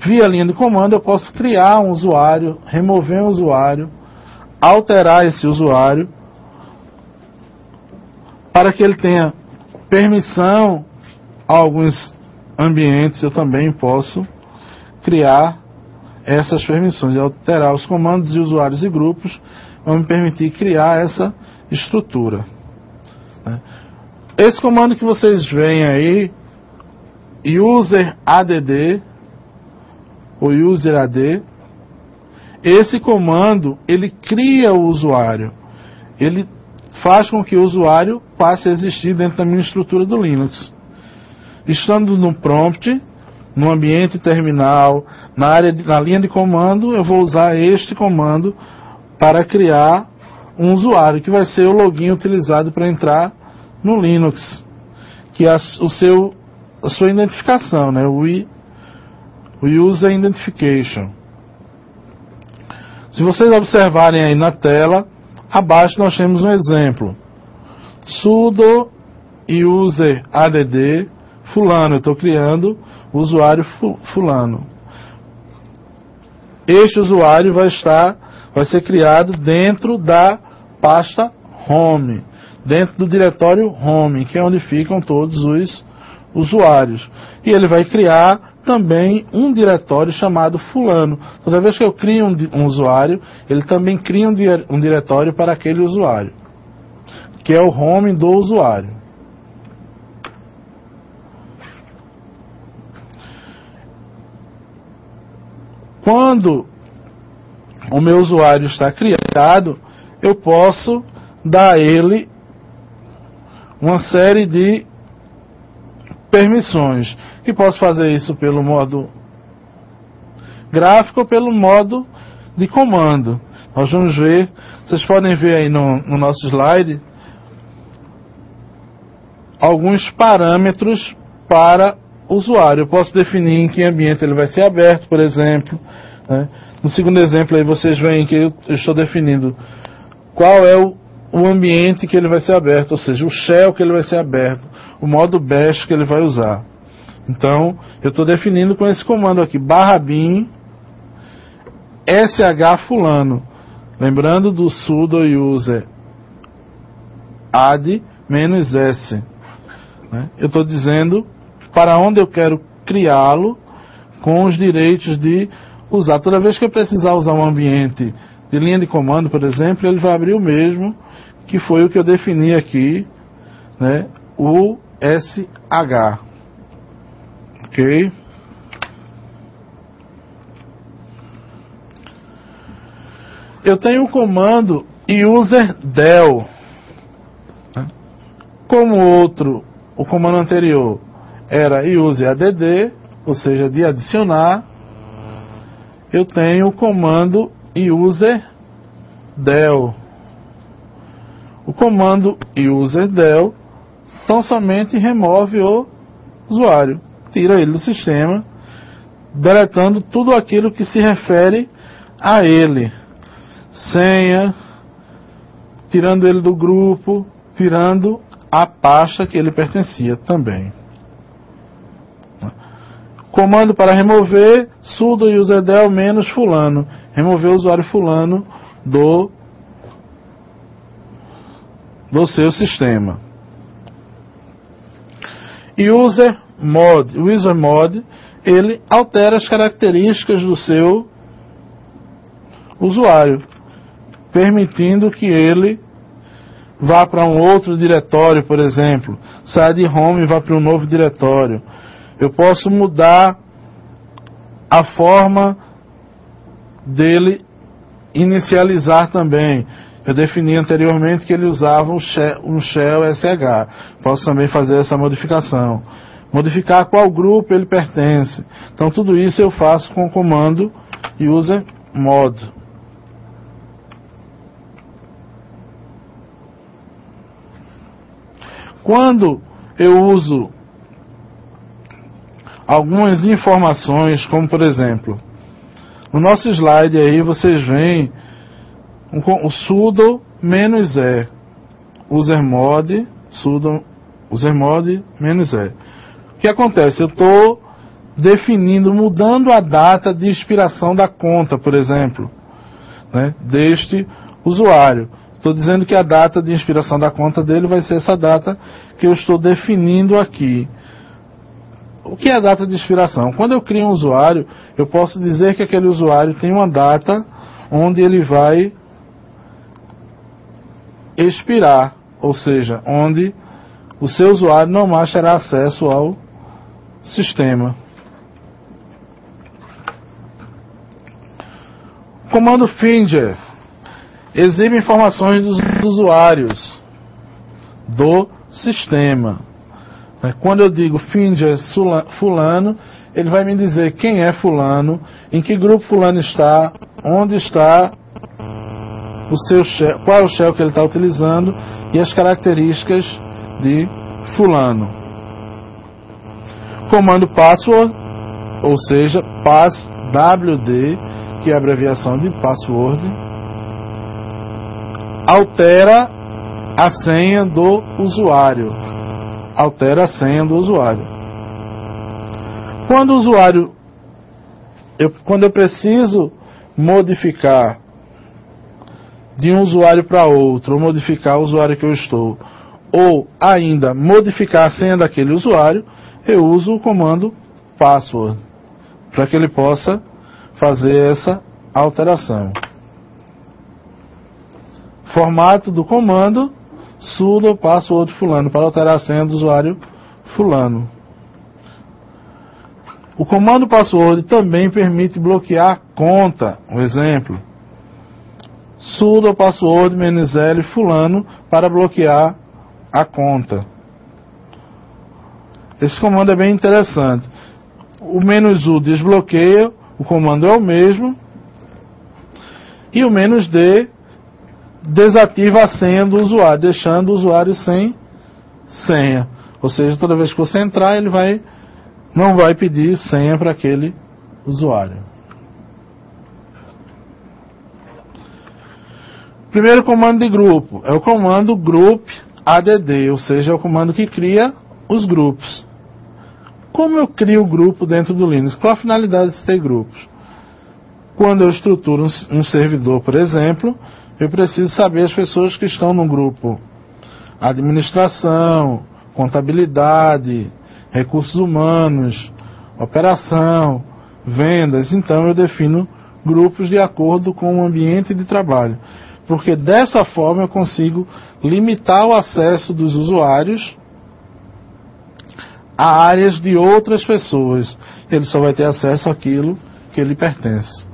via linha de comando, eu posso criar um usuário, remover um usuário, alterar esse usuário, para que ele tenha permissão a alguns ambientes. Eu também posso criar essas permissões e alterar os comandos de usuários e grupos, vão me permitir criar essa estrutura. Esse comando que vocês veem aí, user add, ou user add, esse comando, ele cria o usuário, ele faz com que o usuário passe a existir dentro da minha estrutura do Linux. Estando no prompt, no ambiente terminal, na linha de comando, eu vou usar este comando para criar um usuário, que vai ser o login utilizado para entrar no Linux, que é a sua identificação, né? o User Identification. Se vocês observarem aí na tela, abaixo nós temos um exemplo. Sudo user add fulano. Eu estou criando o usuário fulano. Este usuário vai ser criado dentro da pasta home, dentro do diretório home, que é onde ficam todos os usuários. E ele vai criar também um diretório chamado fulano. Toda vez que eu crio um usuário, ele também cria um diretório para aquele usuário, que é o home do usuário. Quando o meu usuário está criado, eu posso dar a ele uma série de permissões. E posso fazer isso pelo modo gráfico ou pelo modo de comando. Nós vamos ver, vocês podem ver aí no nosso slide, alguns parâmetros para o usuário. Eu posso definir em que ambiente ele vai ser aberto, por exemplo. Né? No segundo exemplo aí vocês veem que eu estou definindo qual é o ambiente que ele vai ser aberto, ou seja, o shell que ele vai ser aberto, o modo bash que ele vai usar. Então, eu estou definindo com esse comando aqui, /bin sh fulano. Lembrando do sudo user add -s. Né? Eu estou dizendo para onde eu quero criá-lo, com os direitos de usar. Toda vez que eu precisar usar um ambiente de linha de comando, por exemplo, ele vai abrir o mesmo, que foi o que eu defini aqui, né? O sh. Ok? Eu tenho o comando userdel. Como o comando anterior era useradd, ou seja, de adicionar, eu tenho o comando userdel. O comando userdel tão somente remove o usuário, tira ele do sistema, deletando tudo aquilo que se refere a ele. Senha, tirando ele do grupo, tirando a pasta que ele pertencia também. Comando para remover, sudo userdel menos fulano. Remover o usuário fulano do seu sistema. E o usermod, ele altera as características do seu usuário, permitindo que ele vá para um outro diretório, por exemplo, saia de home e vá para um novo diretório. Eu posso mudar a forma dele inicializar também. Eu defini anteriormente que ele usava um shell sh. Posso também fazer essa modificação. Modificar qual grupo ele pertence. Então tudo isso eu faço com o comando usermod. Quando eu uso algumas informações, como por exemplo, no nosso slide aí vocês veem o sudo -e, usermod, sudo usermod -e. O que acontece? Eu estou definindo, mudando a data de expiração da conta, por exemplo, né, deste usuário. Estou dizendo que a data de expiração da conta dele vai ser essa data que eu estou definindo aqui. O que é a data de expiração? Quando eu crio um usuário, eu posso dizer que aquele usuário tem uma data onde ele vai expirar, ou seja, onde o seu usuário não mais terá acesso ao sistema. O comando finger exibe informações dos usuários do sistema. Quando eu digo finger fulano, ele vai me dizer quem é fulano, em que grupo fulano está, onde está o seu shell, qual é o shell que ele está utilizando e as características de fulano. Comando password, ou seja, passwd, que é a abreviação de password, altera a senha do usuário. Altera a senha do usuário. Quando o usuário, quando eu preciso modificar de um usuário para outro, ou modificar o usuário que eu estou, ou ainda modificar a senha daquele usuário, eu uso o comando password, para que ele possa fazer essa alteração. Formato do comando: sudo password fulano, para alterar a senha do usuário fulano. O comando password também permite bloquear a conta. Um exemplo: sudo password -l fulano para bloquear a conta. Esse comando é bem interessante. O "-u desbloqueia, o comando é o mesmo, e o "-d desativa a senha do usuário, deixando o usuário sem senha. Ou seja, toda vez que você entrar, ele não vai pedir senha para aquele usuário. Primeiro comando de grupo é o comando group add, ou seja, é o comando que cria os grupos. Como eu crio o grupo dentro do Linux? Qual a finalidade de ter grupos? Quando eu estruturo um servidor, por exemplo, eu preciso saber as pessoas que estão no grupo: administração, contabilidade, recursos humanos, operação, vendas. Então eu defino grupos de acordo com o ambiente de trabalho, porque dessa forma eu consigo limitar o acesso dos usuários a áreas de outras pessoas. Ele só vai ter acesso àquilo que lhe pertence.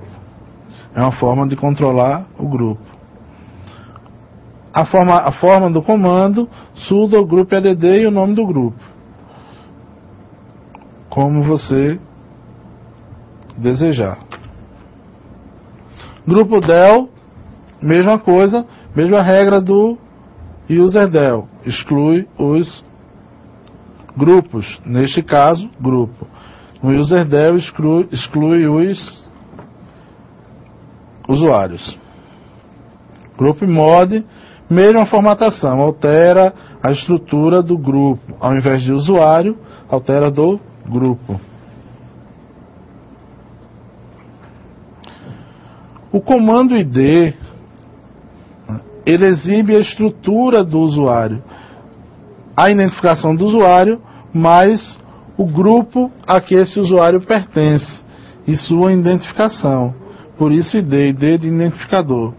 É uma forma de controlar o grupo. A forma do comando: sudo group add e o nome do grupo, como você desejar. Grupo del, mesma coisa, mesma regra do userdel, exclui os grupos, neste caso, grupo. No userdel exclui os usuários. Group mod, mesma formatação, altera a estrutura do grupo. Ao invés de usuário, altera do grupo. O comando id, ele exibe a estrutura do usuário, a identificação do usuário, mais o grupo a que esse usuário pertence e sua identificação. Por isso id de identificador.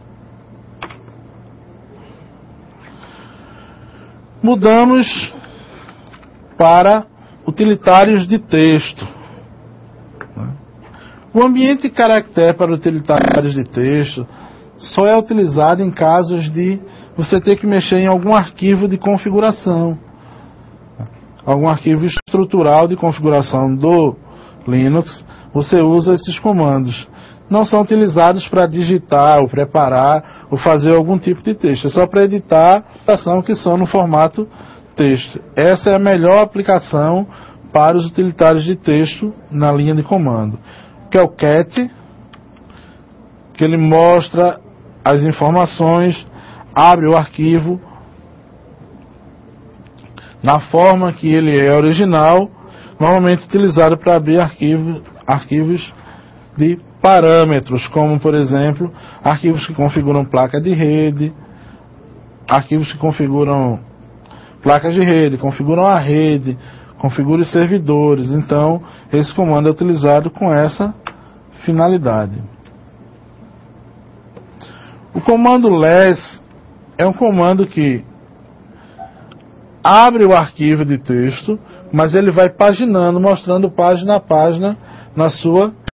Mudamos para utilitários de texto. O ambiente caractere para utilitários de texto só é utilizado em casos de você ter que mexer em algum arquivo de configuração, algum arquivo estrutural de configuração do Linux. Você usa esses comandos. Não são utilizados para digitar, ou preparar, ou fazer algum tipo de texto. É só para editar aplicação que são no formato texto. Essa é a melhor aplicação para os utilitários de texto na linha de comando, que é o cat, que ele mostra as informações, abre o arquivo na forma que ele é original, normalmente utilizado para abrir arquivos de parâmetros, como por exemplo, arquivos que configuram placa de rede, arquivos que configuram placas de rede, configuram a rede, configuram os servidores. Então, esse comando é utilizado com essa finalidade. O comando less é um comando que abre o arquivo de texto, mas ele vai paginando, mostrando página a página na sua